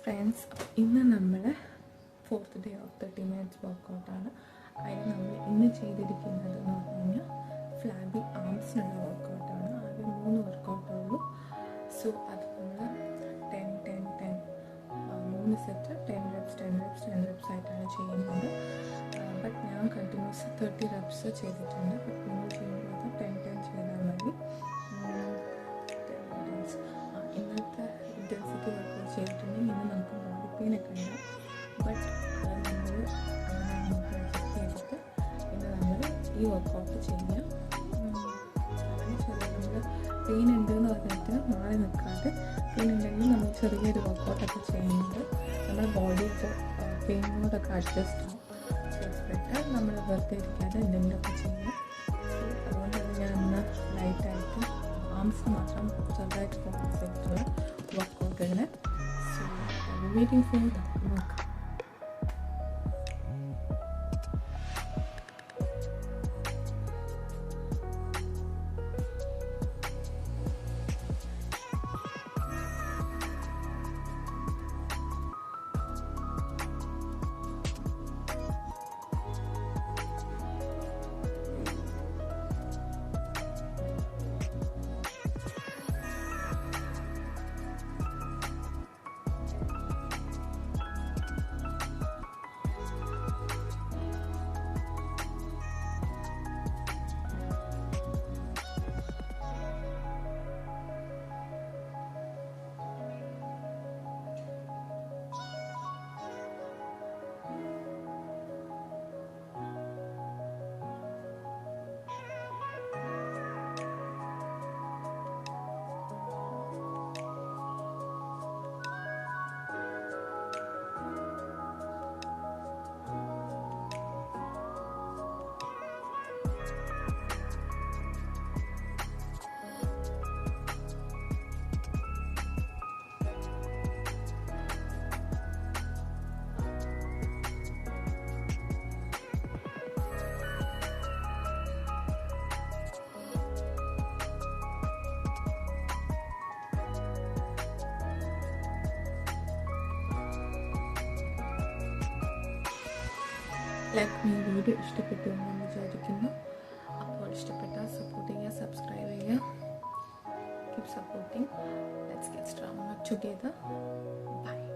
Friends, ഇന്ന് നമ്മൾ 4th day of 30 minutes വർക്കൗട്ടാണ്. അതിന് നമ്മൾ ഇന്ന് ചെയ്തിരിക്കുന്നത് എന്ന് പറഞ്ഞു കഴിഞ്ഞാൽ ഫ്ലാബി ആംസിനുള്ള വർക്കൗട്ടാണ്. ആദ്യം 3 വർക്കൗട്ടുള്ളൂ. സോ അത് നമ്മൾ 10 3 സെറ്റ് 10 reps ആയിട്ടാണ് ചെയ്യുന്നത്. ബട്ട് ഞാൻ കണ്ടിന്യൂസ് 30 reps ചെയ്തിട്ടുണ്ട്. ബട്ട് നിങ്ങൾ ചെയ്യുന്നത് 10 ചെയ്താൽ മതി. ഇന്നത്തെ ഇൻറ്റൻസിറ്റി വർക്കൗട്ട് ചെയ്തിട്ടുണ്ടെങ്കിൽ ഇന്ന് നമുക്ക് ബോഡി പെയിനൊക്കെ ഉണ്ടാവും. ബട്ട് നമ്മൾ അങ്ങനെ നമുക്ക് അഡ്ജസ്റ്റ് ചെയ്തിട്ട് ഇന്ന് നമ്മൾ ഈ വർക്കൗട്ട് ചെയ്യാം. അങ്ങനെ ചെറിയ നമ്മൾ പെയിൻ ഉണ്ടെന്ന് പറഞ്ഞിട്ട് മാറി നിൽക്കാതെ പെയിൻ ഉണ്ടെങ്കിൽ നമ്മൾ ചെറിയൊരു വർക്കൗട്ടൊക്കെ ചെയ്യുന്നത് നമ്മുടെ ബോഡി ഇപ്പോൾ പെയിനോടൊക്കെ അഡ്ജസ്റ്റ് ആവും. ചെയ്തിട്ട് നമ്മൾ വെറുതെ ഇരിക്കാതെ എന്തെങ്കിലുമൊക്കെ ചെയ്യാം. അതുകൊണ്ടാണ് ഞാൻ ഇന്ന് ലൈറ്റായിട്ട് ആംസ് മാത്രം ചെറുതായിട്ട് ഫോക്കസ് ചെയ്തിട്ടുള്ള വർക്കൗട്ടുകൾ. സോ വെയിറ്റിംഗ് ഫോർ നോക്കാം. വീഡിയോ ഇഷ്ടപ്പെട്ടു എന്ന് ഞാൻ വിചാരിക്കുന്നു. അപ്പോൾ ഇഷ്ടപ്പെട്ടാൽ സപ്പോർട്ട് ചെയ്യുക, സബ്സ്ക്രൈബ് ചെയ്യുക. Keep supporting. Let's get stronger together. By.